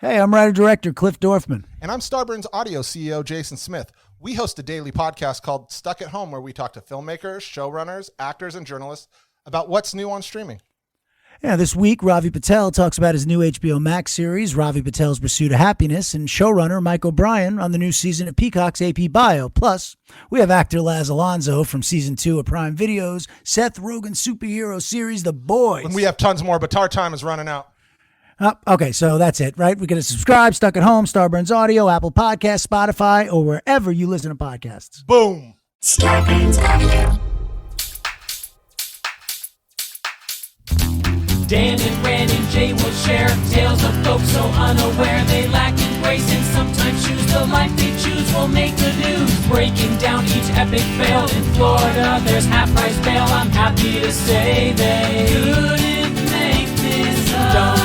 Hey, I'm writer-director Cliff Dorfman. And I'm Starburn's audio CEO, Jason Smith. We host a daily podcast called Stuck at Home, where we talk to filmmakers, showrunners, actors, and journalists about what's new on streaming. Yeah, this week, Ravi Patel talks about his new HBO Max series, Ravi Patel's Pursuit of Happiness, and showrunner Mike O'Brien on the new season of Peacock's AP Bio. Plus, we have actor Laz Alonso from season 2 of Prime Video's Seth Rogen superhero series, The Boys. And we have tons more, but our time is running out. Okay, so that's it, right? We're going to subscribe, Stuck at Home, Starburn's Audio, Apple Podcasts, Spotify, or wherever you listen to podcasts. Boom. Starburn's Audio. Dan and Ren and Jay will share tales of folks so unaware they lack in grace and sometimes choose the life they choose will make the news. Breaking down each epic fail in Florida, there's half-price bail. I'm happy to say they couldn't make this up.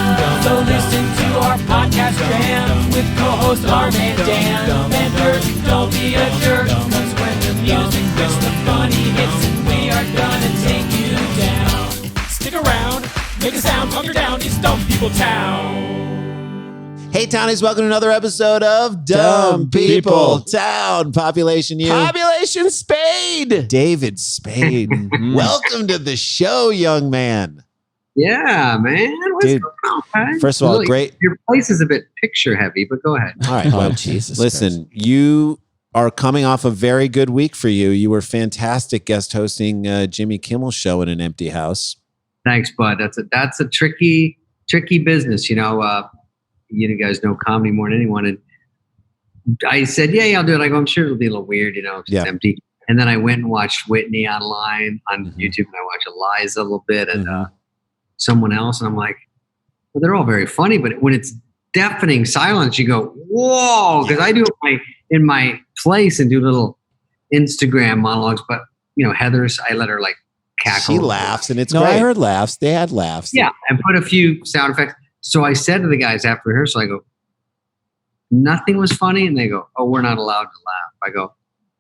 So listen to our podcast jam with co-host Arm and Dan. Bender, don't be a jerk, cause when the music hits, the funny hits, and we are gonna take you down. Stick around. Make a sound, hunker down, it's Dumb People Town. Hey, Townies, welcome to another episode of Dumb People Town. Population U. Population Spade. David Spade. Welcome to the show, young man. Yeah, man. What's Dude, going on, man? first of all, Look, great. Your place is a bit picture heavy, but go ahead. All right. Well, Jesus listen, Christ. you are coming off a very good week for you. You were fantastic guest hosting Jimmy Kimmel's show in an empty house. Thanks, bud. That's a tricky business. You guys know comedy more than anyone. And I said, yeah, I'll do it. I go, I'm sure it'll be a little weird, 'cause it's empty. And then I went and watched Whitney online on YouTube, and I watched Eliza a little bit and someone else. And I'm like, well, they're all very funny, but when it's deafening silence, you go, whoa, because I do it in my place and do little Instagram monologues. But Heather's, I let her like cackle. She laughs, and it's No, great. I heard laughs. They had laughs. Yeah, and put a few sound effects. So I said to the guys after rehearsal, I go, nothing was funny, and they go, oh, we're not allowed to laugh. I go,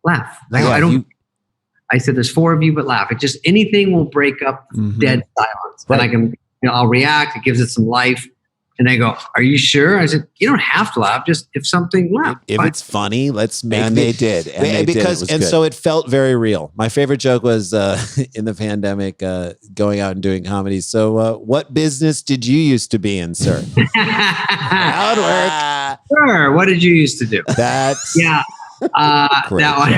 laugh. I go, I don't. I said, there's 4 of you, but laugh. It just anything will break up dead silence, and I can, I'll react. It gives it some life. And they go, are you sure? I said, you don't have to laugh. Just if something laugh. If it's funny, let's make And they did. And they did. It was good. So it felt very real. My favorite joke was in the pandemic, going out and doing comedy. So what business did you used to be in, sir? That would work. Sure. What did you used to do? That's Yeah. That one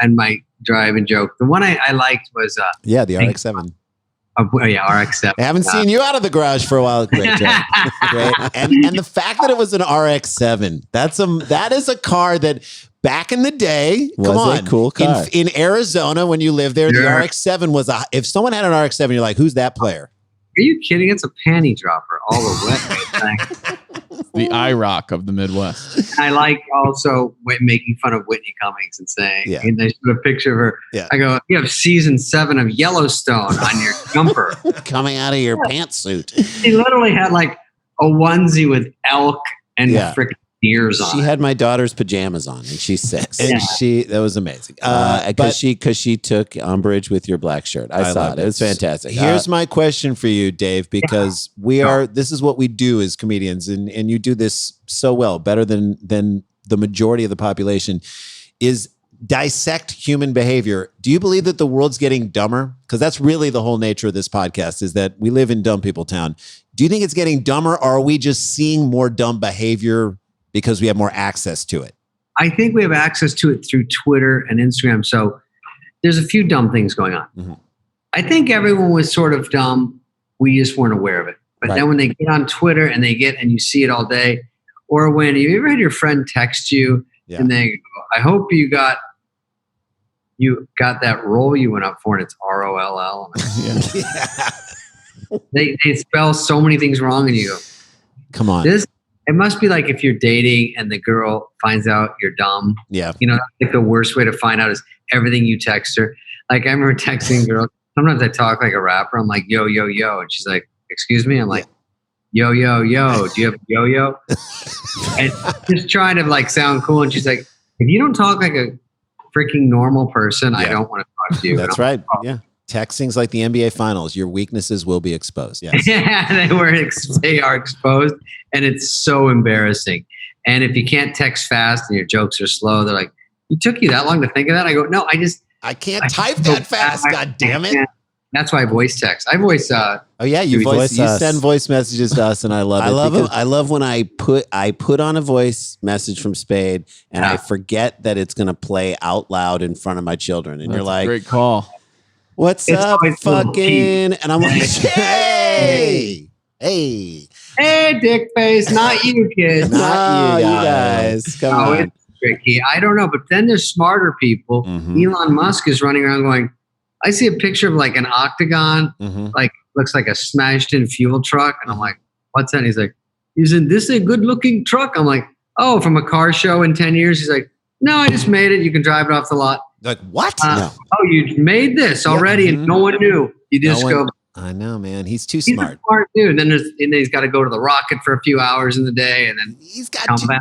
and my driving joke. The one I liked was the RX-7. RX-7. I haven't seen you out of the garage for a while. Great job. Great. And the fact that it was an RX-7, that is a car that back in the day, Was a cool car. In Arizona when you lived there, the RX-7 was if someone had an RX-7, you're like, who's that player? Are you kidding? It's a panty dropper all the way. The IROC of the Midwest. I like also making fun of Whitney Cummings and saying, Yeah. and they showed a picture of her. Yeah. I go, you have season 7 of Yellowstone on your jumper. Coming out of your pantsuit. She literally had like a onesie with elk and freaking deers on. She had my daughter's pajamas on, and she's 6. And that was amazing. Because she took umbrage with your black shirt. I saw loved it. It was fantastic. Here's my question for you, Dave, because this is what we do as comedians, and you do this so well, better than the majority of the population, is dissect human behavior. Do you believe that the world's getting dumber? Because that's really the whole nature of this podcast, is that we live in Dumb People Town. Do you think it's getting dumber, or are we just seeing more dumb behavior because we have more access to it? I think we have access to it through Twitter and Instagram. So there's a few dumb things going on. Mm-hmm. I think everyone was sort of dumb. We just weren't aware of it. But then when they get on Twitter and you see it all day, or when you ever had your friend text you and they go, I hope you got that role you went up for, and it's ROLL. They spell so many things wrong, and you go, come on. It must be like if you're dating and the girl finds out you're dumb. Yeah. Like the worst way to find out is everything you text her. Like I remember texting girls. Sometimes I talk like a rapper. I'm like, yo, yo, yo. And she's like, excuse me? I'm like, yo, yo, yo. Do you have a yo-yo? And just trying to like sound cool. And she's like, if you don't talk like a freaking normal person, I don't want to talk to you. That's right. Yeah. Texting's like the NBA Finals. Your weaknesses will be exposed. Yes. Yeah, they are exposed, and it's so embarrassing. And if you can't text fast and your jokes are slow, they're like, "It took you that long to think of that?" I go, "No, I can't type that fast. God damn it!" That's why I voice text. I voice. Oh yeah, you send voice messages to us, and I love it. I love when I put on a voice message from Spade, and I forget that it's going to play out loud in front of my children, and you're like, great call. "What's up, fucking?" And I'm like, "Hey, dick face, not you, kids, not you guys. Come on." It's tricky. I don't know, but then there's smarter people. Elon Musk is running around going, I see a picture of like an octagon, like looks like a smashed in fuel truck. And I'm like, what's that? And he's like, isn't this a good looking truck? I'm like, oh, from a car show in 10 years. He's like, no, I just made it. You can drive it off the lot. Like, what? No. Oh, you made this already and no one knew. You just go. I know, man. He's too He's smart. a smart dude. And then he's got to go to the rocket for a few hours in the day. And then he's got come back.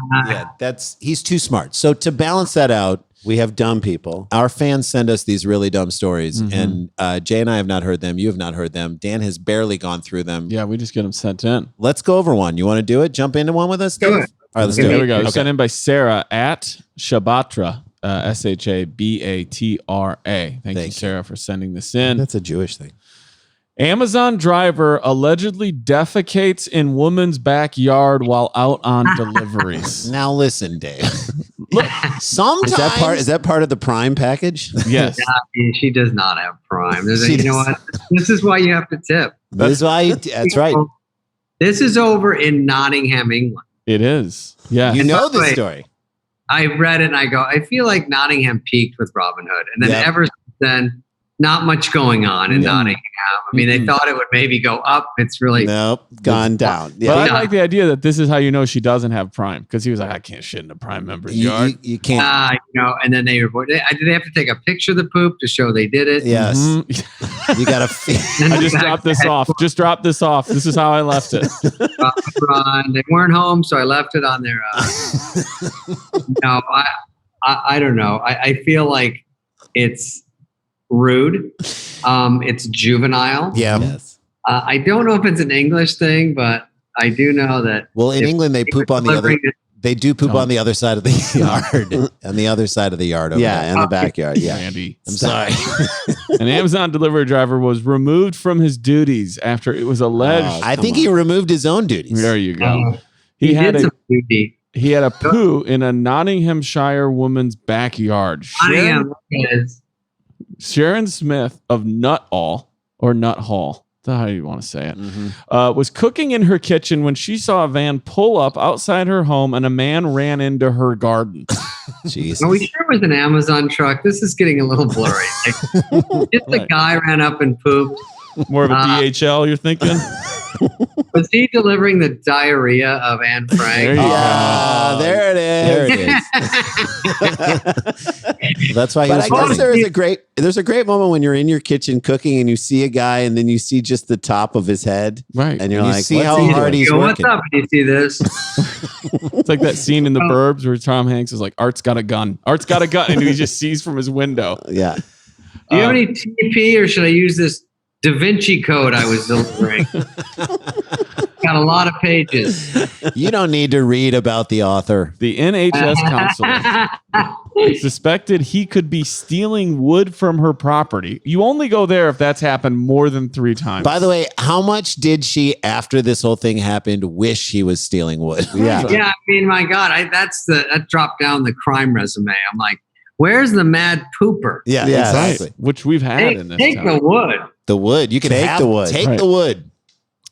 Yeah, he's too smart. So to balance that out, we have dumb people. Our fans send us these really dumb stories, and Jay and I have not heard them. You have not heard them. Dan has barely gone through them. Yeah, we just get them sent in. Let's go over one. You want to do it? Jump into one with us? Do it. All right, let's do it. Here we go. Okay. Sent in by Sarah at Shabatra, Shabatra. Thank you, Sarah, for sending this in. That's a Jewish thing. Amazon driver allegedly defecates in woman's backyard while out on deliveries. Now listen, Dave. Look, sometimes is that part of the Prime package? Yes. She does not have Prime. You know what? This is why you have to tip. That's right. This is over in Nottingham, England. It is. Yeah. You know the story. I read it and I go, I feel like Nottingham peaked with Robin Hood. And then ever since then, not much going on in Nottingham. I mean, they thought it would maybe go up. It's really gone down. Yeah. But I like the idea that this is how you know she doesn't have Prime, because he was like, I can't shit in a Prime member's yard. You can't. And then they report. Did they have to take a picture of the poop to show they did it? Yes. You got to. I just dropped this off. Just dropped this off. This is how I left it. They weren't home, so I left it on their. I don't know. I feel like it's rude. It's juvenile. Yeah. Yes. I don't know if it's an English thing, but I do know that. Well, in England, they poop on the other. They do poop on the other side of the yard. On the other side of the yard. Over there. In the backyard. Yeah. Andy, I'm sorry. An Amazon delivery driver was removed from his duties after it was alleged. I think he removed his own duties. There you go. He had a poo in a Nottinghamshire woman's backyard. Sharon Smith of Nuthall, that's how you want to say it, was cooking in her kitchen when she saw a van pull up outside her home and a man ran into her garden. Jesus. Are we sure it was an Amazon truck? This is getting a little blurry. Just a guy ran up and pooped. More of a DHL, you're thinking? Was he delivering the diarrhea of Anne Frank? There it is. That's why he was. I guess there's a great moment when you're in your kitchen cooking and you see a guy and then you see just the top of his head, right? And you're like, see how hard he's working. What's up? Do you see this? It's like that scene in The Burbs where Tom Hanks is like, "Art's got a gun. Art's got a gun," and he just sees from his window. Yeah. Do you have any TP, or should I use this Da Vinci Code I was delivering? Got a lot of pages. You don't need to read about the author. The NHS counselor suspected he could be stealing wood from her property. You only go there if that's happened more than 3 times. By the way, how much did she, after this whole thing happened, wish he was stealing wood? Yeah. I mean, my God, that dropped down the crime resume. I'm like, where's the mad pooper? Yeah, exactly. Right. Which we've had in this Take town. the wood. The wood. You can take the wood. Take the wood.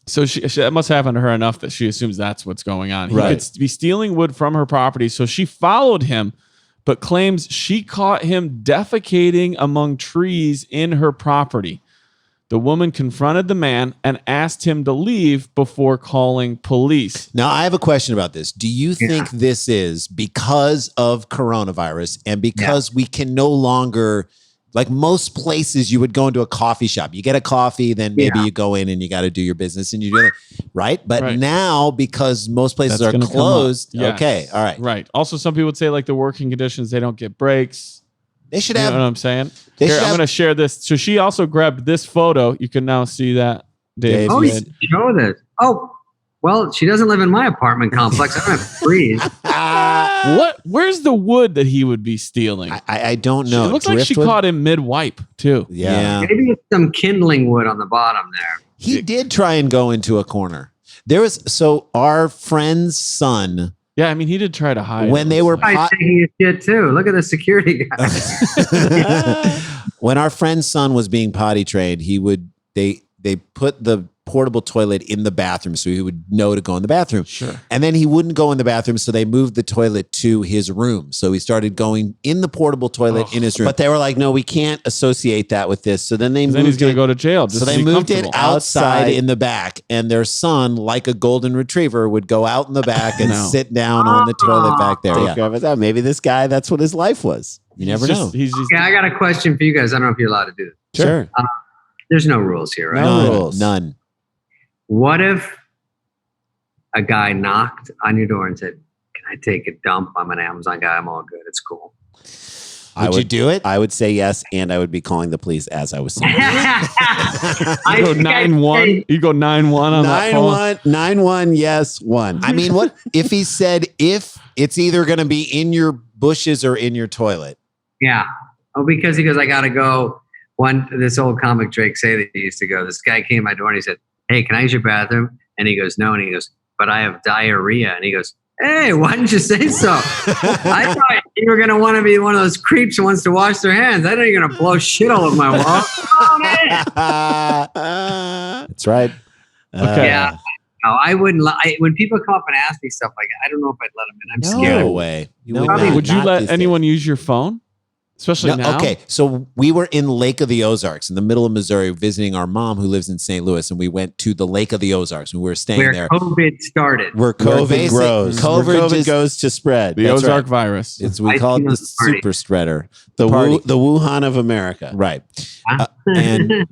So she that must happen to her enough that she assumes that's what's going on. He Right. could be stealing wood from her property. So she followed him, but claims she caught him defecating among trees in her property. The woman confronted the man and asked him to leave before calling police. Now, I have a question about this. Do you think this is because of coronavirus and because we can no longer, like most places, you would go into a coffee shop. You get a coffee, then maybe you go in and you got to do your business and you do it, right? But now, because most places are closed, Yes. okay, all right. Right. Also, some people would say like the working conditions, they don't get breaks. They should You have. know what I'm saying? They Here, should I'm have- going to share this. So she also grabbed this photo. You can now see that. Dave Oh, you did. show this. Oh, well, she doesn't live in my apartment complex. I don't have trees. Where's the wood that he would be stealing? I don't know. It looks like she Driftwood? caught him mid-wipe, too. Yeah. Maybe it's some kindling wood on the bottom there. He did try and go into a corner. So our friend's son, Yeah, I mean, he did try to hide. when it, they it were looks like. I'm taking his shit too. Look at the security guys. when our friend's son was being potty trained, they put the portable toilet in the bathroom so he would know to go in the bathroom. Sure. And then he wouldn't go in the bathroom, so they moved the toilet to his room. So he started going in the portable toilet in his room. But they were like, no, we can't associate that with this. So then they Then he's moved going to it. go to jail. Just So to they be moved it comfortable. outside in the back, and their son, like a golden retriever, would go out in the back and No. sit down on the toilet back there. Take Yeah. care of it. Maybe this guy, that's what his life was. You never He's know. just- He's just, Okay, I got a question for you guys. I don't know if you're allowed to do this. Sure. There's no rules here, right? No None. rules. None. What if a guy knocked on your door and said, "Can I take a dump? I'm an Amazon guy. I'm all good. It's cool." Would you do it? I would say yes, and I would be calling the police as I was saying. I you go think I'd 9-1. say- You go 9-1 on that phone. 9-1, yes, 1. I mean, what if he said if it's either going to be in your bushes or in your toilet? Yeah. Oh, because he goes, I gotta go. This old comic Drake say that he used to go. This guy came to my door and he said, "Hey, can I use your bathroom?" And he goes, "No." And he goes, "But I have diarrhea." And he goes, "Hey, why didn't you say so?" I thought you were gonna want to be one of those creeps who wants to wash their hands. I know you're gonna blow shit all over my wall. Oh, man. That's right. Okay. Yeah. No, I wouldn't. When people come up and ask me stuff like that, I don't know if I'd let them in. I'm scared. No way. You No would way. not. Would you Not let these anyone use your phone? Especially No, now? okay, so we were in Lake of the Ozarks in the middle of Missouri visiting our mom who lives in St. Louis, and we went to the Lake of the Ozarks and we were staying Where there. COVID started. Where Where COVID it grows. COVID, Where COVID just- goes to spread. The That's Ozark right. virus. we I call it seen the us party. super spreader. The party. the Wuhan of America. Right. And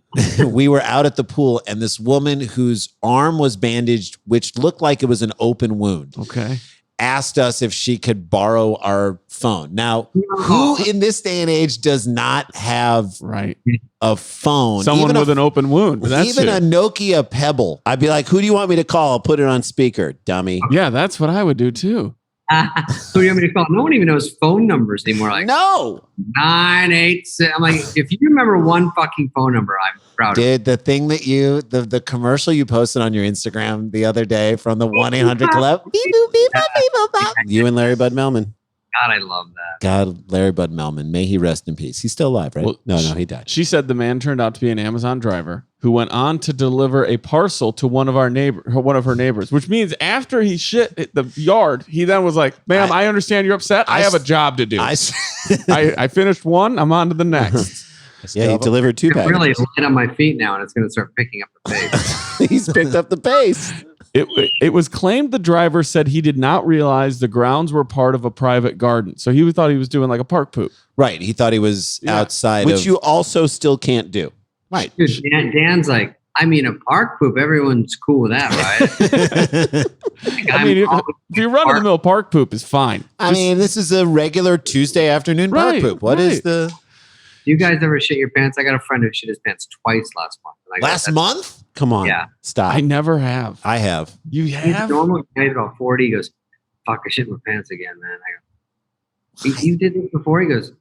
we were out at the pool, and this woman whose arm was bandaged, which looked like it was an open wound, Okay. asked us if she could borrow our phone. Now, who in this day and age does not have Right. a phone? Someone even with a, an open wound. That's even it. a Nokia Pebble. I'd be like, who do you want me to call? I'll put it on speaker, dummy. Yeah, that's what I would do too. Who do you want me to call? No one even knows phone numbers anymore. Like No. 986. I'm like, if you remember one fucking phone number, I'm proud of you. Did the thing that the commercial you posted on your Instagram the other day from the 1-800 Club? Beep, boop, beep, boop, beep, boop, boop. You and Larry Bud Melman. God, I love that. God, Larry Bud Melman, may he rest in peace. He's still alive, right? Well, no, he died. She said the man turned out to be an Amazon driver who went on to deliver a parcel to one of her neighbors, which means after he shit at the yard, he then was like, "Ma'am, I understand you're upset. I have a job to do. I finished one. I'm on to the next." Yeah, he delivered 2 I'm packages. really laying on my feet now, and it's going to start picking up the pace. He's picked up the pace. It was claimed the driver said he did not realize the grounds were part of a private garden, so he thought he was doing like a park poop. Right. He thought he was outside Which of you also still can't do. right. Dude, Dan's like, I mean, a park poop, everyone's cool with that, right? Like, I mean, I'm if you run in the mill, park poop is fine. I mean, this is a regular Tuesday afternoon park Right, poop. What is right. the Do you guys ever shit your pants? I got a friend who shit his pants twice last month. And I go, last "That's month? Come on. Yeah. Stop. I never have. I have. You He's have? normal. He's about 40. He goes, "Fuck, I shit my pants again, man." I go, "You did this before?" He goes,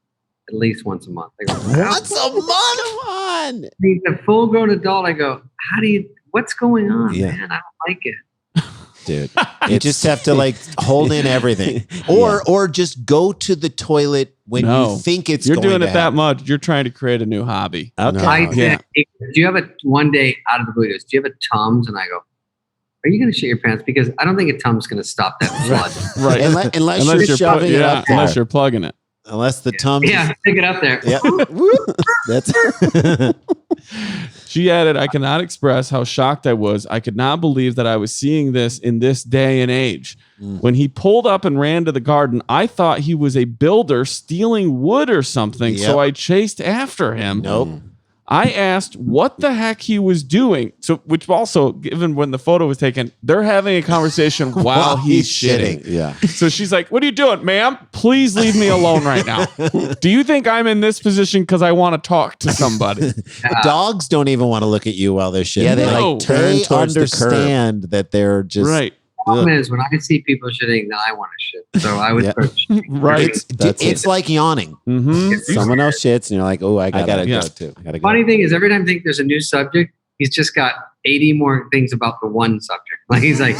"At least once a month." I go, Once a month? Come on. He's a full-grown adult. I go, what's going on, Yeah. man? I don't like it. Dude. You just have to like hold in everything. Or just go to the toilet when No. you think it's You're going doing to it that happen. much. You're trying to create a new hobby. Okay. I yeah. said, "Hey, do you have a one day out of the blue? He goes, do you have a Tums?" And I go, "Are you going to shit your pants?" Because I don't think a Tums going to stop that flood. Right. Unless Unless you're shoving it up there. unless you're plugging it. Unless the Tums. Yeah, stick it up there. Yeah. That's She added, "I cannot express how shocked I was. I could not believe that I was seeing this in this day and age. When he pulled up and ran to the garden, I thought he was a builder stealing wood or something, so Yep. I chased after him. Nope. I asked what the heck he was doing. So, which also, given when the photo was taken, they're having a conversation while he's shitting. Yeah. So she's like, "What are you doing, ma'am? Please leave me alone right now. Do you think I'm in this position because I want to talk to somebody?" Dogs don't even want to look at you while they're shitting. Yeah, they No. like turn They towards the curb. understand that they're just Right. Problem is, when I see people shitting, then I want to shit. So I would Yeah. start shitting. Right. It's like yawning. Mm-hmm. Someone else shits, and you're like, "Oh, I gotta yeah. go too. I gotta go." Funny thing is, every time I think there's a new subject, he's just got 80 more things about the one subject. Like he's like,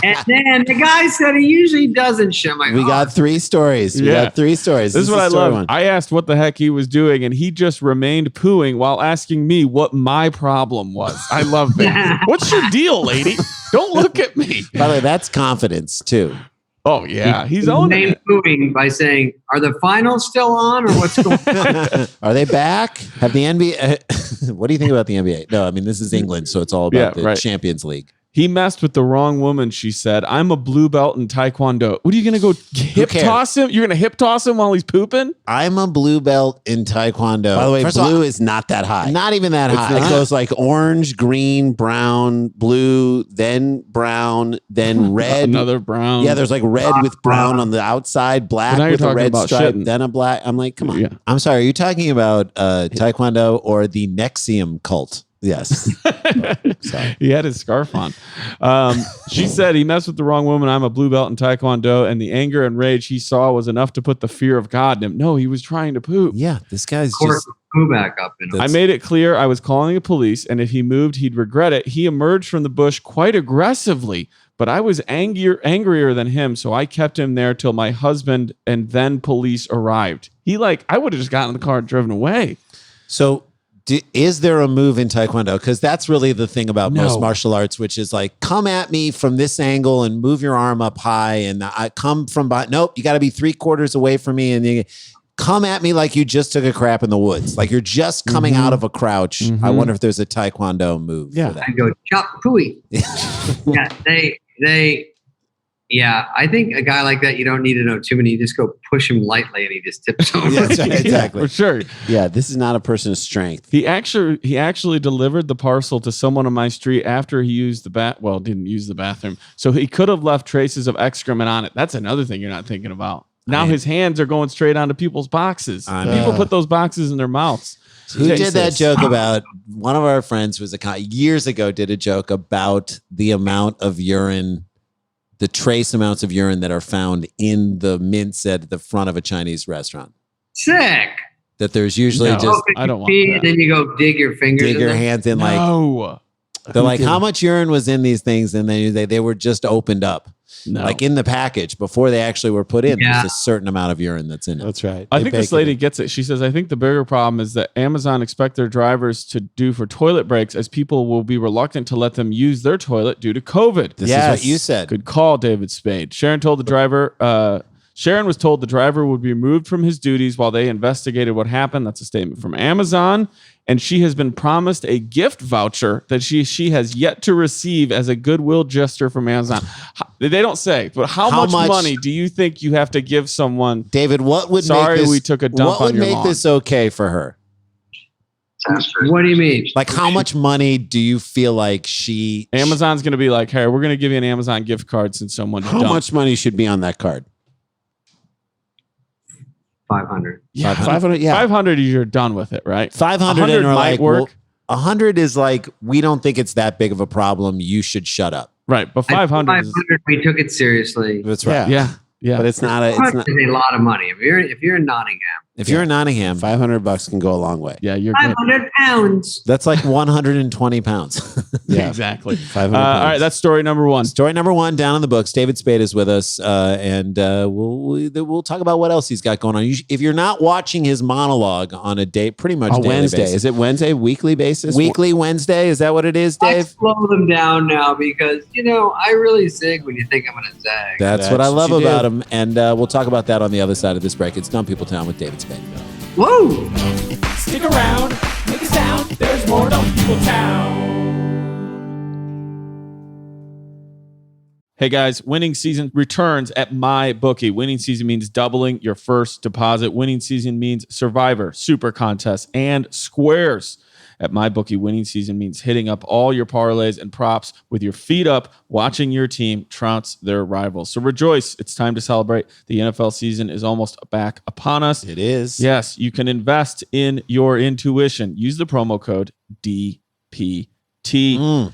and then the guy said he usually doesn't shit. I'm like, We got 3 stories. We Yeah. got 3 stories. This is what I story love. one. I asked what the heck he was doing, and he just remained pooing while asking me what my problem was. I love that. What's your deal, lady? Don't look at me. By the way, that's confidence too. Oh, yeah. He's He's owning it. moving by saying, "Are the finals still on, or what's going on?" Are they back? Have the NBA? What do you think about the NBA? No, I mean, this is England, so it's all about Yeah, the right. Champions League. He messed with the wrong woman, she said. I'm a blue belt in Taekwondo. What are you going to go hip cares? toss him? You're going to hip toss him while he's pooping? I'm a blue belt in Taekwondo. By the way, First of blue all, is not that high. not even that high. It goes like orange, green, brown, blue, then brown, then red. Another brown. Yeah, there's like red with brown on the outside, black Now you're with a talking red about stripe, shitting. then a black. I'm like, come on. Yeah. I'm sorry, are you talking about Taekwondo or the Nexium cult? Yes. Sorry. He had his scarf on. She said he messed with the wrong woman. I'm a blue belt in Taekwondo. And the anger and rage he saw was enough to put the fear of God in him. No, he was trying to poop. Yeah, this guy's Or just poo back up. In I made it clear I was calling the police, and if he moved, he'd regret it. He emerged from the bush quite aggressively, but I was angrier than him, so I kept him there till my husband and then police arrived. I would have just gotten in the car and driven away. So, is there a move in Taekwondo? Because that's really the thing about most No. martial arts, which is like, come at me from this angle and move your arm up high, and I come from behind. Nope, you got to be 3/4 away from me, and you come at me like you just took a crap in the woods, like you're just coming out of a crouch. I wonder if there's a Taekwondo move for that. I go chop pooey. Yeah, I think a guy like that, you don't need to know too many. You just go push him lightly, and he just tips over. That's right, exactly. For sure. Yeah, this is not a person of strength. He actually delivered the parcel to someone on my street after he used didn't use the bathroom. So he could have left traces of excrement on it. That's another thing you're not thinking about. Now his hands are going straight onto people's boxes. I know. People put those boxes in their mouths. Who did that Jesus. joke about? One of our friends was years ago did a joke about the amount of urine, the trace amounts of urine that are found in the mints at the front of a Chinese restaurant. Sick. That there's usually No. just I don't want Pee, that. and then you go dig your fingers. dig in your there. hands in like No. they're like, how much urine was in these things? And they were just opened up. No. Like in the package before they actually were put in. Yeah. There's a certain amount of urine that's in it. That's right. I They think this bake it lady in. gets it. She says, I think the bigger problem is that Amazon expect their drivers to do for toilet breaks, as people will be reluctant to let them use their toilet due to COVID. This Yes. is what you said. Good call, David Spade. Sharon was told the driver would be removed from his duties while they investigated what happened. That's a statement from Amazon. And she has been promised a gift voucher that she has yet to receive as a goodwill gesture from Amazon. They don't say, but how much money do you think you have to give someone? David, what would Sorry, make this, we took a dump what on would your make lawn. this okay for her? What do you mean? Like, how much money do you feel like she? Amazon's going to be like, hey, we're going to give you an Amazon gift card since someone How much money should be on that card? 500. Yeah, 500. Yeah. 500, you're done with it, right? 500 100 and are might like, work. well, 100 is like, we don't think it's that big of a problem. You should shut up. Right, but 500 is, 500. We took it seriously. That's right. yeah. But it's not a. It's 500 not. is a lot of money. If you're in Nottingham, If you're in Nottingham, $500 can go a long way. Yeah, you're good. 500 pounds. that's like 120 pounds. Yeah. Exactly. 500 All pounds. right, that's story number one. Story number one down in the books. David Spade is with us, and we'll talk about what else he's got going on. If you're not watching his monologue on a day, pretty much On daily Wednesday. basis. Is it Wednesday? Weekly basis? Weekly Wednesday? Is that what it is, I Dave? slow them down now because I really zig when you think I'm gonna zag. That's what I That's love what you about do. him, and we'll talk about that on the other side of this break. It's Dumb People Town with David Spade. Whoa! Stick around, make a sound. There's more Dumb People Town. Hey guys, winning season returns at MyBookie. Winning season means doubling your first deposit. Winning season means Survivor, Super Contest, and Squares. At MyBookie, winning season means hitting up all your parlays and props with your feet up, watching your team trounce their rivals. So rejoice. It's time to celebrate. The NFL season is almost back upon us. It is. Yes, you can invest in your intuition. Use the promo code DPT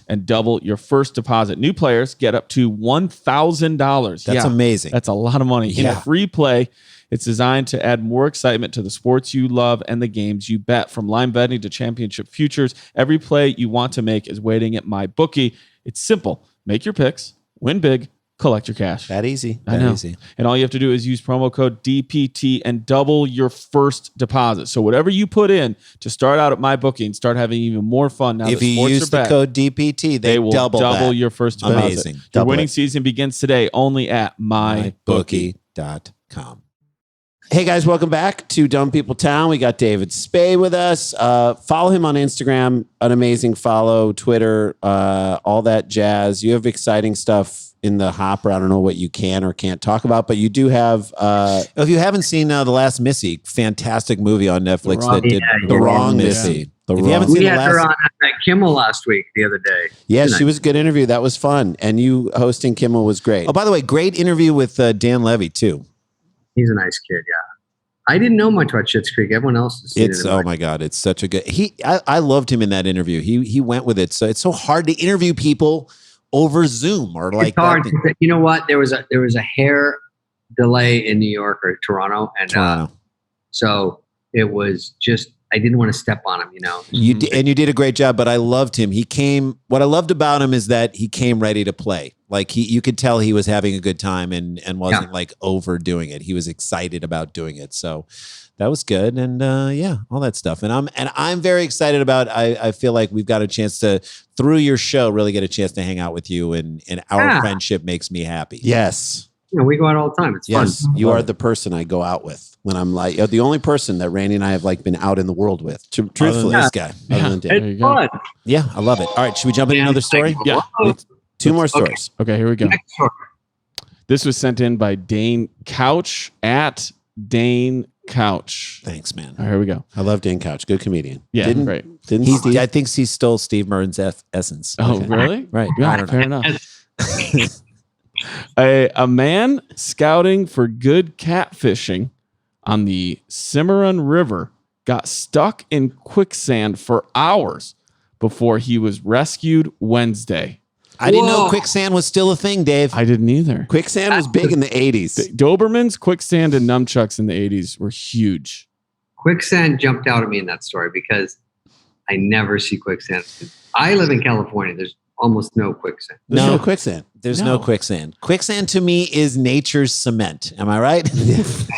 and double your first deposit. New players get up to $1,000. That's amazing. That's a lot of money. In a free play, it's designed to add more excitement to the sports you love and the games you bet. From line betting to championship futures, every play you want to make is waiting at MyBookie. It's simple. Make your picks, win big, collect your cash. That easy. I know. And all you have to do is use promo code DPT and double your first deposit. So whatever you put in to start out at MyBookie and start having even more fun now if that you sports use are the back, code DPT, they will double your first deposit. Amazing. Your Double winning it. season begins today only at MyBookie. MyBookie.com. Hey guys, welcome back to Dumb People Town. We got David Spade with us. Follow him on Instagram, an amazing follow, Twitter, all that jazz. You have exciting stuff in the hopper. I don't know what you can or can't talk about, but you do have, if you haven't seen The Last Missy, fantastic movie on Netflix The Wrong Missy. If you haven't seen We had her on at Kimmel last week, the other day. Yeah, she was a good interview. That was fun. And you hosting Kimmel was great. Oh, by the way, great interview with Dan Levy too. He's a nice kid, yeah. I didn't know much about Schitt's Creek. Everyone else has seen it. Oh my God, it's such a good. I loved him in that interview. He went with it. So it's so hard to interview people over Zoom or like it's hard. that. You know what? There was a hair delay in New York or Toronto, and so it was just I didn't want to step on him. You know, you did a great job. But I loved him. He came. What I loved about him is that he came ready to play. Like you could tell he was having a good time and wasn't like overdoing it. He was excited about doing it. So that was good. And all that stuff. And I'm very excited about, I feel like we've got a chance to, through your show, really get a chance to hang out with you. And our friendship makes me happy. Yes. You know, we go out all the time. It's fun. You are the person I go out with when I'm like, the only person that Randy and I have like been out in the world with. Truthfully, this guy. Other than Dave. It's fun. Yeah, I love it. All right. Should we jump into another story? Yeah. Two more stories. Okay, here we go. Next story. This was sent in by Dane Couch at Dane Couch. Thanks, man. All right, here we go. I love Dan Couch. Good comedian. Yeah, great. I think he stole Steve Murren's essence. Oh, really? Right. Yeah, fair enough. A man scouting for good catfishing on the Cimarron River got stuck in quicksand for hours before he was rescued Wednesday. I didn't know quicksand was still a thing, Dave. I didn't either. Quicksand was big in the 80s. Doberman's, quicksand, and nunchucks in the 80s were huge. Quicksand jumped out at me in that story because I never see quicksand. I live in California. There's almost no quicksand. There's no quicksand. There's no quicksand. Quicksand to me is nature's cement. Am I right? It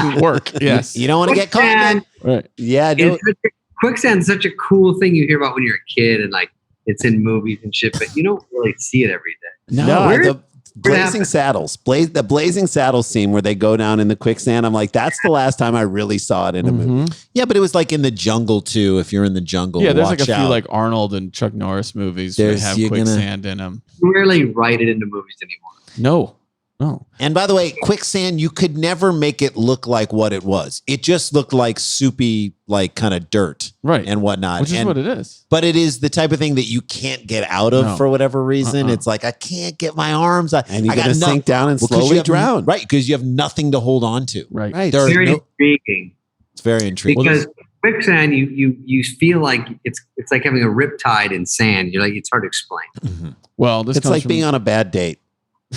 didn't work. Yes. You don't want to get caught, man. Right. Yeah. Quicksand's such a cool thing you hear about when you're a kid and like it's in movies and shit, but you don't really see it every day. No, the Blazing Saddles. The Blazing Saddles scene where they go down in the quicksand. I'm like, that's the last time I really saw it in a movie. Yeah, but it was like in the jungle too. If you're in the jungle, yeah, there's watch like a out. few like Arnold and Chuck Norris movies that have quicksand in them. You rarely write it into movies anymore. No. And by the way, quicksand, you could never make it look like what it was. It just looked like soupy, like kind of dirt, right, and whatnot. Which is what it is. But it is the type of thing that you can't get out of for whatever reason. It's like I can't get my arms, and you're gonna sink down and slowly drown, right? Because you have nothing to hold on to, right? It's very intriguing. It's very intriguing because quicksand, you feel like it's like having a riptide in sand. You're like it's hard to explain. Mm-hmm. Well, it's like being on a bad date.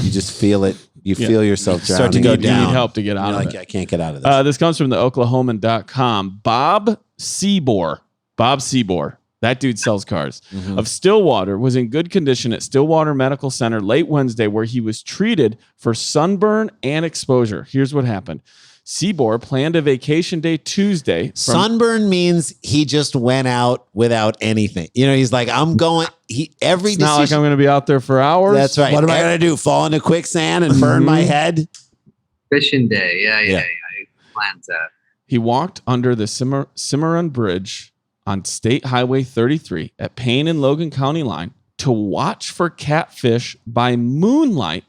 You just feel it. You feel yourself drowning. Start to go down. You need help to get out of it. I can't get out of this. This comes from the Oklahoman.com. Bob Seabor, that dude sells cars, of Stillwater, was in good condition at Stillwater Medical Center late Wednesday, where he was treated for sunburn and exposure. Here's what happened. Seabor planned a vacation day Tuesday. Sunburn means he just went out without anything. You know, he's like, I'm going. It's not like I'm going to be out there for hours. That's right. What am I going to do? Fall into quicksand and burn my head? Fishing day. Yeah. He plans that. He walked under the Cimarron Bridge on State Highway 33 at Payne and Logan County line to watch for catfish by moonlight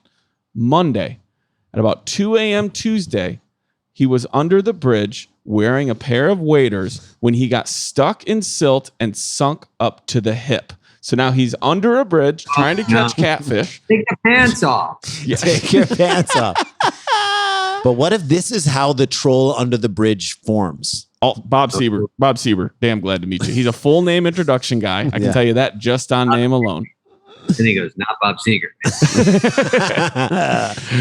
Monday. At about 2 a.m. Tuesday, he was under the bridge wearing a pair of waders when he got stuck in silt and sunk up to the hip. So now he's under a bridge trying to catch catfish. Take the pants off. Yeah. Take your pants off. But what if this is how the troll under the bridge forms? Oh, Bob Sieber. Bob Sieber. Damn glad to meet you. He's a full name introduction guy. I can tell you that just on name alone. And he goes, not Bob Seger.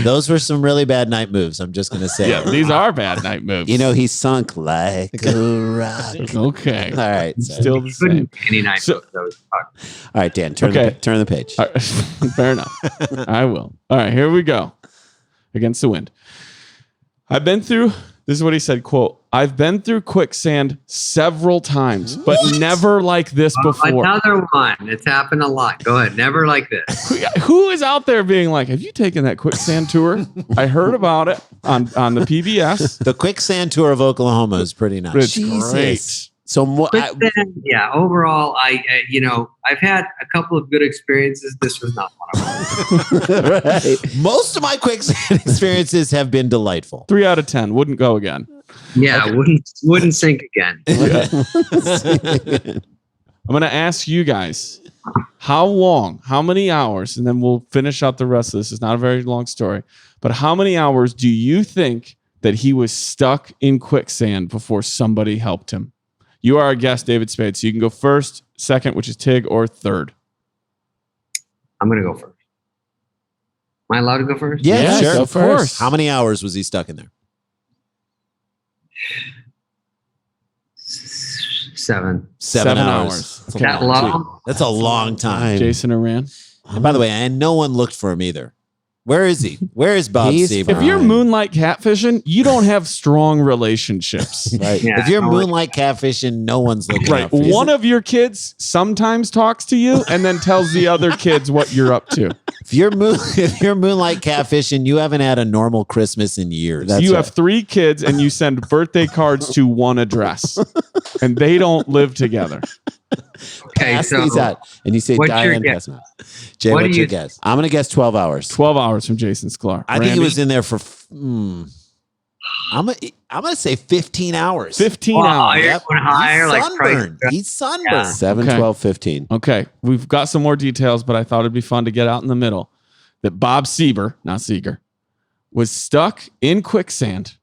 Those were some really bad night moves. I'm just going to say. Yeah, these are bad night moves. You know, he sunk like a rock. Okay. All right. Still the same. Any night So- moves, I was talking. All right, Dan, turn the page. All right. Fair enough. I will. All right, here we go. Against the wind. This is what he said, quote, I've been through quicksand several times, but never like this before. Another one. It's happened a lot. Go ahead. Never like this. Who is out there being like, have you taken that quicksand tour? I heard about it on the PBS. The quicksand tour of Oklahoma is pretty nice. It's great. So more. Quicksand, yeah, overall, I've had a couple of good experiences. This was not one of them. Right. Most of my quicksand experiences have been delightful. 3 out of 10. Wouldn't go again. Yeah, wouldn't sink again. I'm going to ask you guys, how many hours, and then we'll finish out the rest of this. It's not a very long story, but how many hours do you think that he was stuck in quicksand before somebody helped him? You are our guest, David Spade, so you can go first, second, which is Tig, or third. I'm going to go first. Am I allowed to go first? Yeah, Yes, sure. of course. How many hours was he stuck in there? 7. 7 hours. hours. That's a That long- long? That's a long time. Jason Iran. And by the way, and no one looked for him either. Where is he? Where is Bob Seaver? If you're moonlight catfishing, you don't have strong relationships. Right. Yeah, if you're no, moonlight catfishing, no one's looking Right. out for you. One of your kids sometimes talks to you and then tells the other kids what you're up to. If you're moonlight catfishing, you haven't had a normal Christmas in years. You have 3 kids and you send birthday cards to one address and they don't live together. Okay, Pass so these out. And you say what's your Diane guess? Pessima. Jay, What do what's your you- guess? I'm going to guess 12 hours. 12 hours from Jason Sklar. I think he Randy? was in there for, I'm gonna say 15 hours. 15 Oh, hours. you're going higher, He's like sunburned. Christ. He's sunburned. Yeah. 7, Okay. 12, 15. Okay. We've got some more details, but I thought it'd be fun to get out in the middle that Bob Sieber, not Seeger, was stuck in quicksand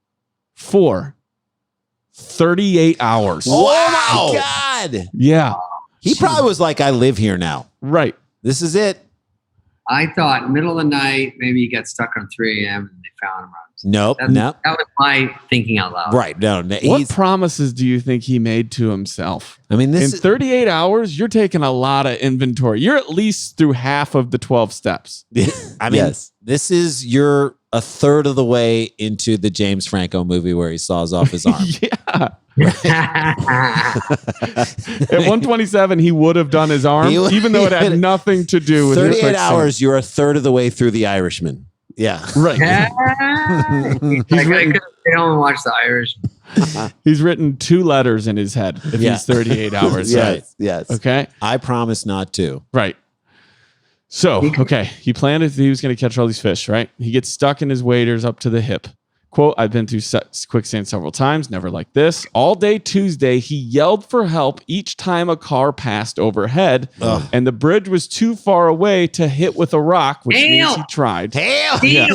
for 38 hours. Oh my God. Yeah. He probably was like, I live here now. Right. This is it. I thought middle of the night, maybe he got stuck on 3 a.m. and they found him around. Nope. That was my thinking out loud. Right. No. What promises do you think he made to himself? I mean, In this is, 38 hours, you're taking a lot of inventory. You're at least through half of the 12 steps. I mean, this is you're a third of the way into the James Franco movie where he saws off his arm. Yeah. At 127, he would have done his arm, He would- even though it had nothing to do with his 38 quicksand. hours, you're a third of the way through The Irishman. Yeah. Right. I could stay home and watch The Irish. He's written 2 letters in his head if Yeah. he's 38 hours. Yes. Yes. Okay. I promise not to. Right. So, okay. He planned that he was going to catch all these fish, right? He gets stuck in his waders up to the hip. Quote, I've been through quicksand several times, never like this. All day Tuesday, he yelled for help each time a car passed overhead, and the bridge was too far away to hit with a rock, which means he tried. Hell Yeah.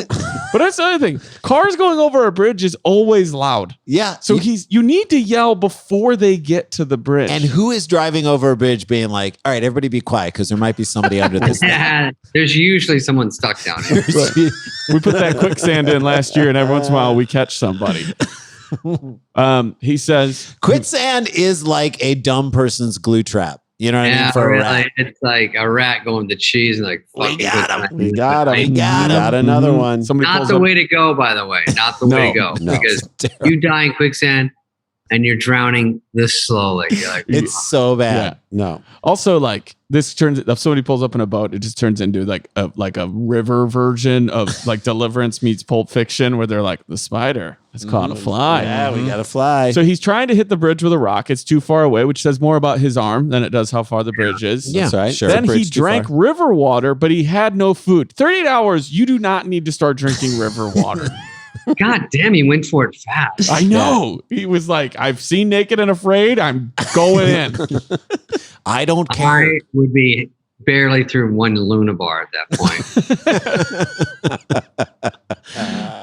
But that's the other thing. Cars going over a bridge is always loud. yeah. So you need to yell before they get to the bridge. And who is driving over a bridge being like, all right, everybody be quiet because there might be somebody under this thing. There's usually someone stuck down here. We put that quicksand in last year, and every once in a while we catch somebody. He says, Quicksand is like a dumb person's glue trap. You know what I mean? Yeah, For a really, rat. it's like a rat going to cheese and like, We fuck, got him. We got him. We got him. Got another one. somebody Not pulls the up. way to go, by the way. Not the way to go. no. Because you die in quicksand and you're drowning this slowly. You're like, It's so bad. No. Also, like this turns if somebody pulls up in a boat, it just turns into like a river version of like Deliverance meets Pulp Fiction, where they're like the spider has caught a fly. Yeah, we got to fly. So he's trying to hit the bridge with a rock. It's too far away, which says more about his arm than it does how far the bridge is. Yeah, That's right. sure. Then he Bridge too drank far. river water, but he had no food. 38 hours, you do not need to start drinking river water. God damn, he went for it fast. I know. He was like, I've seen Naked and Afraid. I'm going in. I don't care. I would be barely through one Luna bar at that point.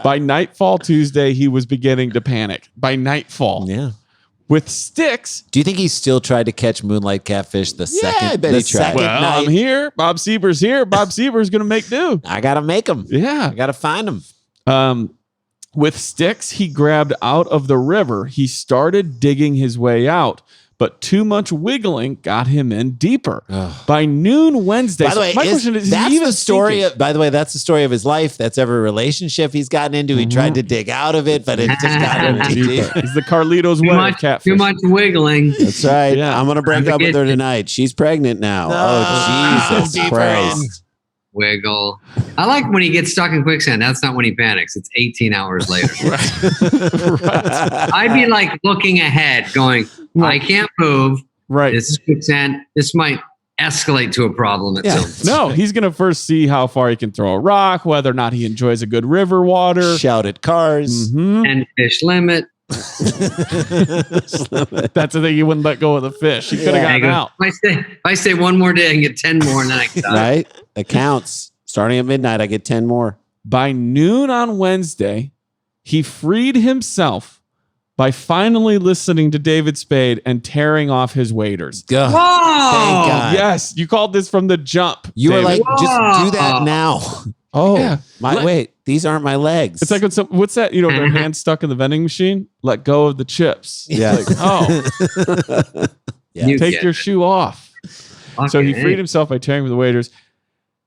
By nightfall Tuesday, he was beginning to panic. By nightfall. Yeah. With sticks. Do you think he still tried to catch moonlight catfish the second? I bet the he tried. second Well, night? I'm here. Bob Sieber's here. Bob Sieber's going to make do. I gotta make him. Yeah. I gotta find him. With sticks he grabbed out of the river, he started digging his way out, but too much wiggling got him in deeper. By noon Wednesday, By the way, my question is that's he even the story. sinking? By the way, that's the story of his life. That's every relationship he's gotten into. He tried to dig out of it, but it just got him deeper. He's the Carlitos Too way of much, catfish. too much wiggling. That's right. Yeah. I'm gonna break up with her tonight. She's pregnant now. Oh Jesus deeper Christ! Wiggle. I like when he gets stuck in quicksand. That's not when he panics. It's 18 hours later. I'd be like looking ahead, going, I can't move. Right. This is quicksand. This might escalate to a problem at some point. No, he's going to first see how far he can throw a rock, whether or not he enjoys a good river water. Shout at cars. Mhm. And fish limit. That's the thing. He wouldn't let go of the fish. He could have I gotten go, out. if I stay one more day, I can get 10 more, and then I can die. Right? Accounts. Starting at midnight, I get 10 more. By noon on Wednesday, he freed himself by finally listening to David Spade and tearing off his waders. Whoa! Thank Whoa! God. Yes, you called this from the jump. You were David. like, just do that now. Oh, Yeah. wait, these aren't my legs. It's like what's that? You know, their hands stuck in the vending machine. Let go of the chips. Yeah. Like, oh, Yeah. You take get your it. shoe off. So he freed himself by tearing with the waders.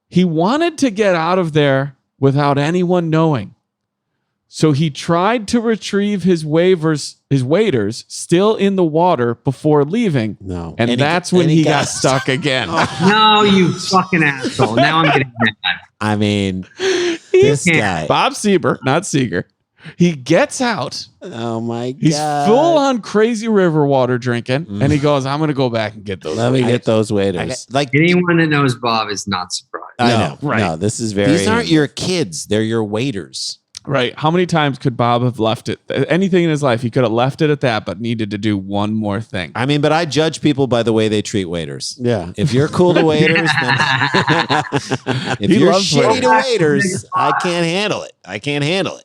He wanted to get out of there without anyone knowing. So he tried to retrieve his waders still in the water before leaving. No. And that's when he got stuck again. No, you fucking asshole. Now I'm getting mad. I mean, this guy. Bob Sieber, not Seeger. He gets out. Oh my God. He's full on crazy river water drinking. And he goes, I'm going to go back and get those. Let me get those waiters. Like, Anyone that knows Bob is not surprised. I know. right. No, this is very. These aren't your kids. They're your waiters. Right. How many times could Bob have left it? Anything in his life, he could have left it at that, but needed to do one more thing. I mean, but I judge people by the way they treat waiters. Yeah. If you're cool to waiters, then if He you're loves shitty to waiters. waiters, I can't handle it. I can't handle it.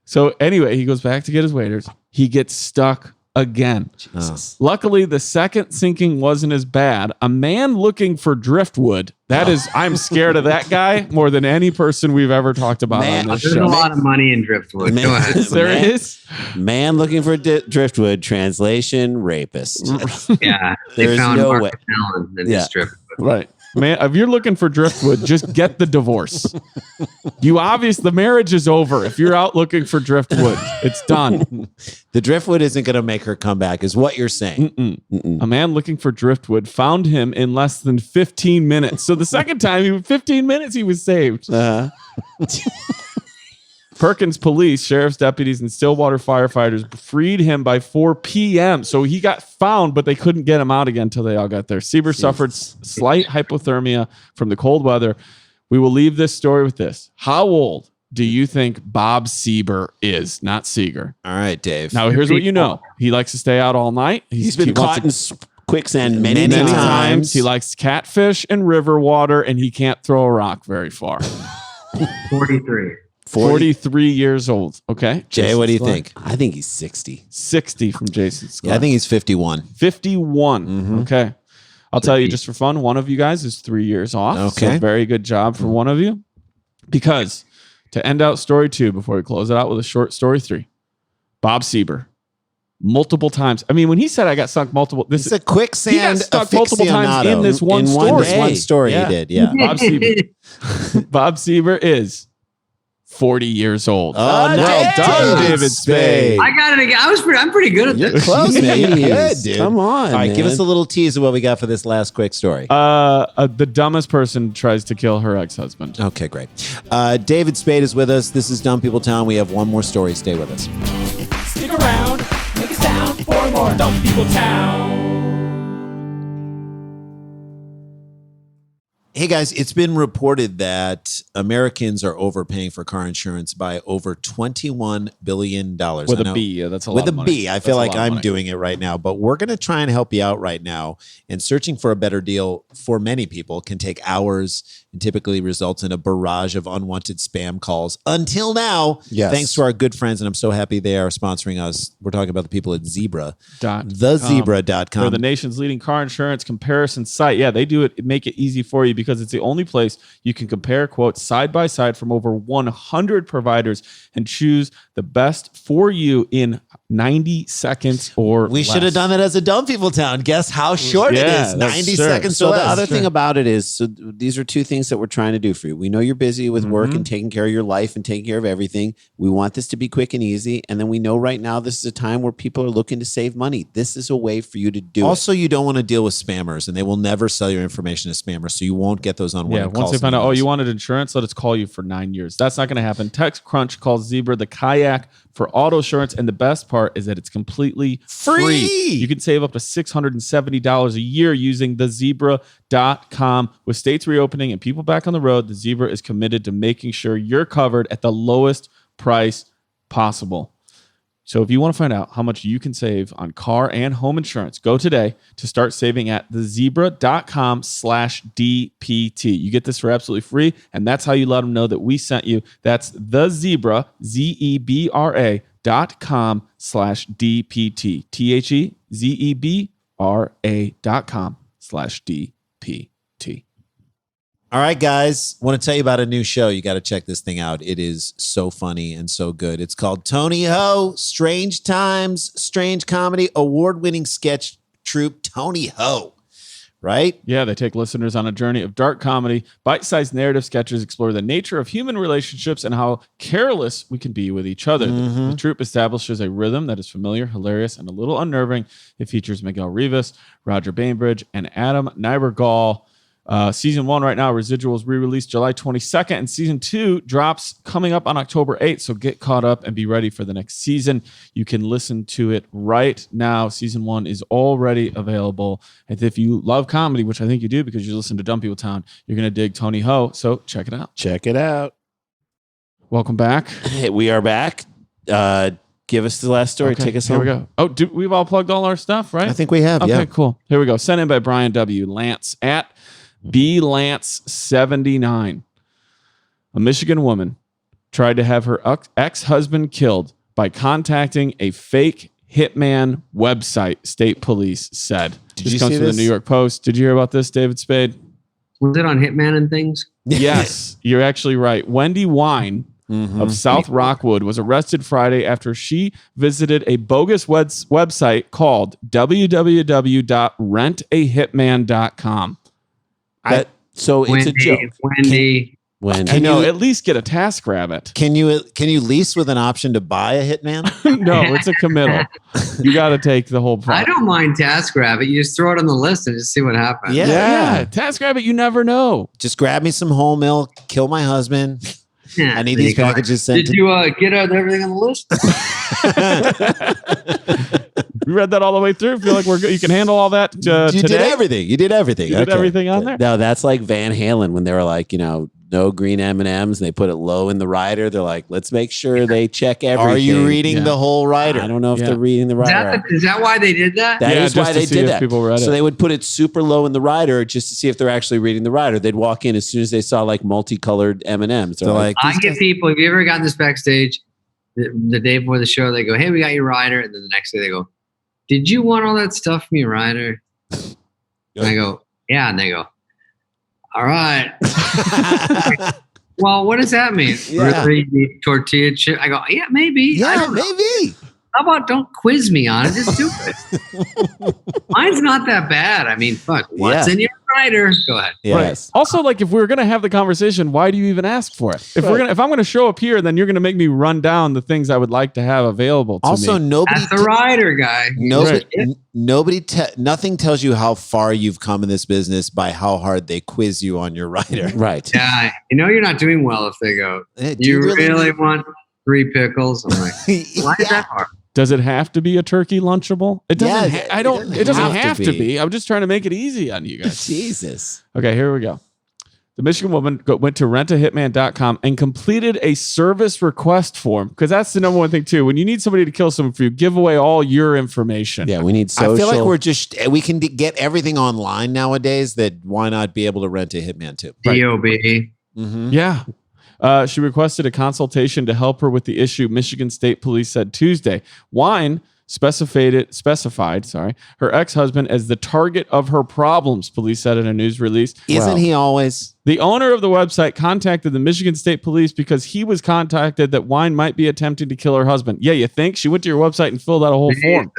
So anyway, he goes back to get his waders. He gets stuck again. Luckily, the second sinking wasn't as bad. A man looking for driftwood. That is, I'm scared of that guy more than any person we've ever talked about Man, on this There's a show. lot of money in driftwood. Go ahead. There is. Man looking for driftwood. Translation: rapist. Yeah. They There's found no Mark way. Allen in Yeah. his driftwood. Right. Man, if you're looking for driftwood, just get the divorce. The marriage is over. If you're out looking for driftwood, it's done. The driftwood isn't going to make her come back, is what you're saying. A man looking for driftwood found him in less than 15 minutes. So the second time, 15 minutes, he was saved. Perkins police, sheriff's deputies, and Stillwater firefighters freed him by 4 p.m. So he got found, but they couldn't get him out again until they all got there. Sieber suffered slight hypothermia from the cold weather. We will leave this story with this. How old do you think Bob Sieber is? Not Seeger. All right, Dave. Now, here's what you know. He likes to stay out all night. He's been he wants caught in quicksand many many times. times. He likes catfish and river water, and he can't throw a rock very far. 43. 43 years old. Okay. Jay, what do you Jason's think? I think he's 60. 60 from Jason Scott. Yeah, I think he's 51. 51. Okay. I'll tell you just for fun, one of you guys is 3 years off. Okay. So very good job for one of you. Because to end out story 2 before we close it out with a short story 3, Bob Sieber. Multiple times. I mean, when he said I got sunk multiple, It's a quicksand he got stuck multiple times in this one story. One story Yeah. he did, yeah. Bob Sieber. Bob Sieber is 40 years old. Oh, well nice. done, David Spade. I got it again. I'm pretty good at You're this. close, man. You're good, Jeez. dude. Come on, All right, give man. us a little tease of what we got for this last quick story. The dumbest person tries to kill her ex-husband. Okay, great. David Spade is with us. This is Dumb People Town. We have one more story. Stay with us. Stick around, make a sound for more Dumb People Town. Hey guys, it's been reported that Americans are overpaying for car insurance by over $21 billion. With a B, yeah, that's a lot With of a money. B, I feel like I'm doing it right now, but we're going to try and help you out right now. And searching for a better deal for many people can take hours and typically results in a barrage of unwanted spam calls. Until now, thanks to our good friends, and I'm so happy they are sponsoring us. We're talking about the people at thezebra.com. They're the nation's leading car insurance comparison site. Yeah, they do it, make it easy for you because it's the only place you can compare quotes side by side from over 100 providers and choose the best for you in 90 seconds or We less. should have done that as a dumb people town. Guess how short it is. 90 seconds. So or the less. other thing about it is, so these are two things that we're trying to do for you. We know you're busy with work and taking care of your life and taking care of everything. We want this to be quick and easy. And then we know right now this is a time where people are looking to save money. This is a way for you to do Also, you don't want to deal with spammers, and they will never sell your information to spammers, so you won't get those unwanted calls. Once they find out, you wanted insurance, let us call you for 9 years. That's not going to happen. TechCrunch calls Zebra the kayak for auto insurance, and the best part is that it's completely free. You can save up to $670 a year using thezebra.com. With states reopening and people back on the road, the Zebra is committed to making sure you're covered at the lowest price possible. So if you want to find out how much you can save on car and home insurance, go today to start saving at thezebra.com/DPT. You get this for absolutely free, and that's how you let them know that we sent you. That's thezebra, ZEBRA.com/DPT. THEZEBRA.com/DPT. All right, guys, want to tell you about a new show. You got to check this thing out. It is so funny and so good. It's called Tony Ho, Strange Times, Strange Comedy, award-winning sketch troupe, Tony Ho. Right? Yeah, they take listeners on a journey of dark comedy. Bite-sized narrative sketches explore the nature of human relationships and how careless we can be with each other. The troupe establishes a rhythm that is familiar, hilarious, and a little unnerving. It features Miguel Rivas, Roger Bainbridge, and Adam Nibergall. Season 1 right now, residuals re-released July 22nd, and season 2 drops coming up on October 8th. So get caught up and be ready for the next season. You can listen to it right now. Season 1 is already available. And if you love comedy, which I think you do because you listen to Dumb People Town, you're going to dig Tony Ho. So check it out. Check it out. Welcome back. Hey, we are back. Give us the last story. Okay, Take us here home. we go. Oh, we've all plugged all our stuff, right? I think we have, Okay, yeah. cool. Here we go. Sent in by Brian W. Lance at BLance79. A Michigan woman tried to have her ex-husband killed by contacting a fake hitman website, state police said. This comes from the New York Post. Did you hear about this, David Spade? Was it on Hitman and things? Yes, you're actually right. Wendy Wine of South Rockwood was arrested Friday after she visited a bogus website called www.rentahitman.com. So it's a joke. Wendy. I know, at least get a TaskRabbit. Can you lease with an option to buy a hitman? No, it's a committal. You got to take the whole I don't mind TaskRabbit. You just throw it on the list and just see what happens. Yeah. TaskRabbit, you never know. Just grab me some whole milk, kill my husband. I need these packages sent. Did you get out everything on the list? You read that all the way through? Feel like you can handle all that You today? did everything. You did everything. You did everything on there? No, that's like Van Halen when they were like, no green M&Ms, and they put it low in the rider. They're like, let's make sure they check everything. Are you reading the whole rider? I don't know if they're reading the rider. Is that why they did that? That is just why to they see did if that. people read So it. they would put it super low in the rider just to see if they're actually reading the rider. They'd walk in as soon as they saw like multicolored M&Ms. They're like, I get people, have you ever gotten this backstage the day before the show? They go, hey, we got your rider. And then the next day they go, did you want all that stuff from your rider? And I go, yeah. And they go, all right. Well, what does that mean? Yeah. Really, tortilla chip? I go, yeah, maybe. I Yeah, don't know. maybe. How about don't quiz me on it? Just do it. Mine's not that bad. I mean, fuck. What's in your rider? Go ahead. yes. Right. Also, like if we're gonna have the conversation, why do you even ask for it? If I'm gonna show up here, then you're gonna make me run down the things I would like to have available to Also, me. nobody. That's the rider guy. Nothing tells you how far you've come in this business by how hard they quiz you on your rider. Right. Yeah, you're not doing well if they go, Do you really want 3 pickles? I'm like, why is that hard? Does it have to be a turkey lunchable? It doesn't. Yeah, I don't. It doesn't have to be. be. I'm just trying to make it easy on you guys. Jesus. Okay, here we go. The Michigan woman went to rentahitman.com and completed a service request form, because that's the number one thing too. When you need somebody to kill someone for you, give away all your information. Yeah, we need social. I feel like we can get everything online nowadays. That why not be able to rent a hitman too? DOB. Mm-hmm. Yeah. She requested a consultation to help her with the issue. Michigan State Police said Tuesday. Wine specified her ex-husband as the target of her problems, police said in a news release. Isn't he always? The owner of the website contacted the Michigan State Police because he was contacted that Wine might be attempting to kill her husband. Yeah, you think? She went to your website and filled out a whole form.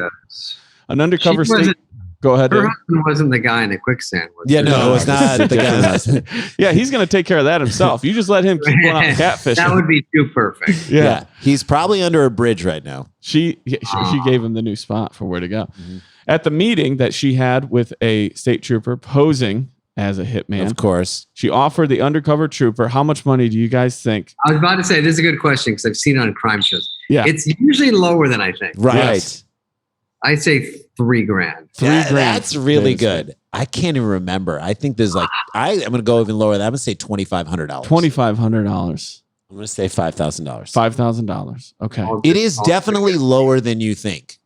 An undercover state. Go ahead. Her Dave. husband wasn't the guy in the quicksand. Was Yeah, it? no, it was not the guy. Yeah, he's going to take care of that himself. You just let him keep going out catfishing. That would be too perfect. Yeah. He's probably under a bridge right now. She gave him the new spot for where to go. Mm-hmm. At the meeting that she had with a state trooper posing as a hitman, Of course. she offered the undercover trooper, how much money do you guys think? I was about to say, this is a good question because I've seen it on crime shows. Yeah. It's usually lower than I think. Right. Yes. I'd say $3,000. $3,000. That's really good. I can't even remember. I think there's I'm going to go even lower than that. I'm going to say $2,500. $2,500. I'm going to say $5,000. $5,000. Okay. It is definitely lower than you think.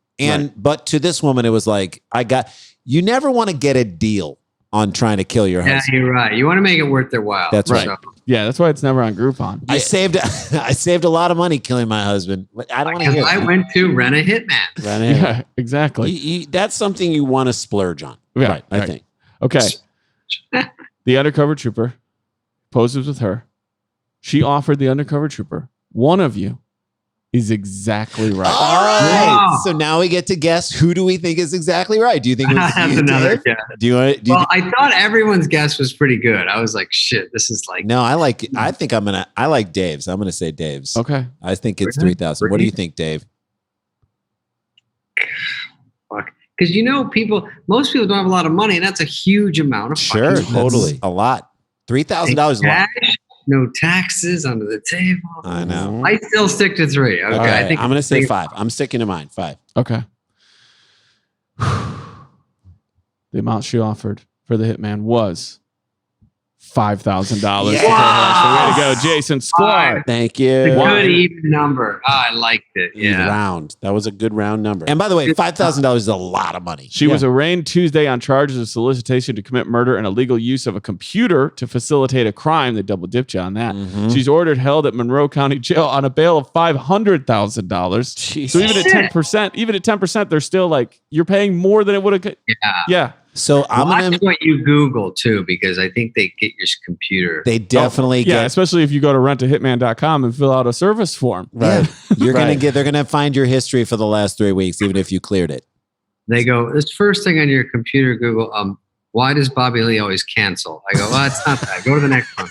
But to this woman, it was like, you never want to get a deal on trying to kill your husband. Yeah, you're right. You want to make it worth their while. That's right. So, Yeah, that's why it's never on Groupon. I saved a lot of money killing my husband. But I don't want to hear I that. went to rent a hitman. Yeah, exactly. That's something you want to splurge on. Yeah, right, I think. Okay. The undercover trooper poses with her. She offered the undercover trooper, one of you is exactly right. All right. Wow. So now we get to guess, who do we think is exactly right? Do you think it was That's you, another Dave? guess. Do you want Well, I thought everyone's guess was pretty good. I was like, shit, this is like. No, I like Dave's. I'm gonna say Dave's. Okay. I think it's Really? 3,000. What do you think, Dave? Fuck. Because most people don't have a lot of money, and that's a huge amount of Sure, fucking totally. A lot. $3,000 is a lot. cash, no taxes under the table. I know. I still stick to 3. Okay, All right, I think I'm gonna say 5. I'm sticking to mine. 5. Okay. The amount she offered for the hitman was $5,000. Yes! Way to go, Jason Sklar. Thank a you. good even number. I liked it. Yeah. Round. That was a good round number. And by the way, $5,000 is a lot of money. She was arraigned Tuesday on charges of solicitation to commit murder and illegal use of a computer to facilitate a crime. They double dipped you on that. Mm-hmm. She's ordered held at Monroe County Jail on a bail of $500,000. So even at 10%, they're still like, you're paying more than it would have. Yeah. So I'm Watch gonna. what you Google too, because I think they get your computer. They definitely Yeah, get. especially if you go to rentahitman.com and fill out a service form. Right. You're Right. gonna get. They're gonna find your history for the last 3 weeks, even if you cleared it. They go, this first thing on your computer, Google, why does Bobby Lee always cancel? I go, well, it's not that. Go to the next one.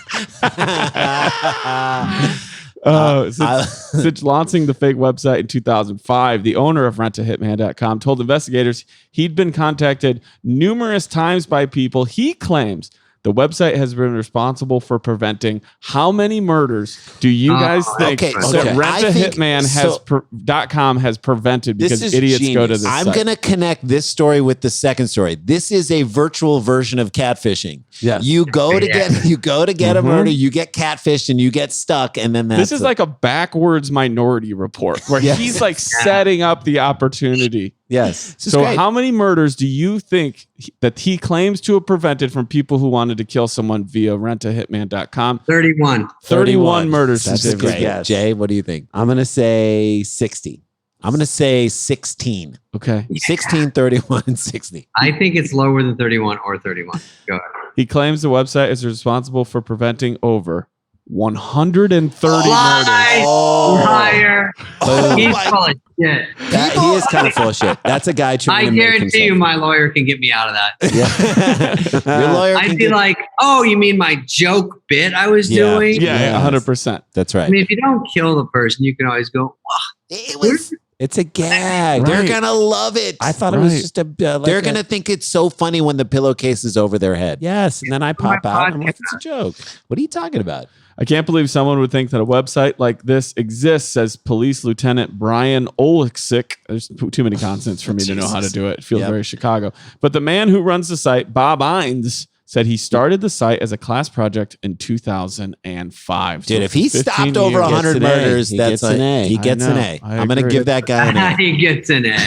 Since launching the fake website in 2005, the owner of rentahitman.com told investigators he'd been contacted numerous times by people he claims the website has been responsible for preventing. How many murders do you guys think okay, that so I think- rentahitman.com has prevented because This is idiots go to genius. this I'm site? going to connect this story with the second story. This is a virtual version of catfishing. Yes. You go to get Mm-hmm. a murder, you get catfished, and you get stuck, and then that's This is like a backwards Minority Report where Yes. he's like setting up the opportunity. yes. This is So great. how many murders do you think that he claims to have prevented from people who wanted to kill someone via rentahitman.com? 31. 31 murders. That's since a they've great. been- Jay, what do you think? I'm going to say 60. I'm going to say 16. Okay. 16, 31, 60. I think it's lower than 31 or 31. Go ahead. He claims the website is responsible for preventing over 130 murders. Liar. Oh He's my- full of shit. He is kind of full of shit. That's a guy trying I to make guarantee you himself. my lawyer can get me out of that. Yeah. Your lawyer I'd can be get- like, oh, you mean my joke bit I was Yeah. doing? Yeah, Yes. 100%. That's I right. mean, if you don't kill the person, you can always go, It's a gag. They're Right. gonna love it. I thought it was Right. just a. They're gonna think it's so funny when the pillowcase is over their head. Yes, and then I pop out. And I'm like, It's a joke. What are you talking about? I can't believe someone would think that a website like this exists, says Police Lieutenant Brian Olczyk. There's too many consonants for me to know how to do it. It feels Yep. very Chicago. But the man who runs the site, Bob Ines, said he started the site as a class project in 2005. Dude, So if he 15 stopped over years. 100 Gets an A. murders, He that's gets an A. he gets an I A. know. I'm going to agree. give that guy an A. He gets an A.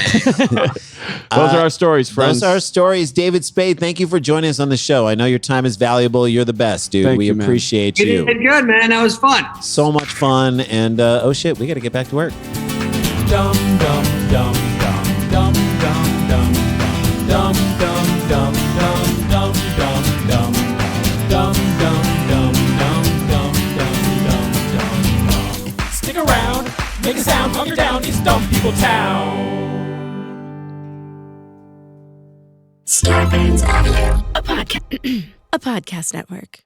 Those are our stories, friends. Those are our stories. David Spade, thank you for joining us on the show. I know your time is valuable. You're the best, dude. Thank we you, man. appreciate You you. did good, man. That was fun. So much fun. And oh shit, we got to get back to work. Dum dum dum dum dum dum dum dum dum dum dum dum dum dum dum dum dum dum dum dum. Stick around, make a sound, hunker down. It's Dumb People Town. Scarpins Audio. A podcast network.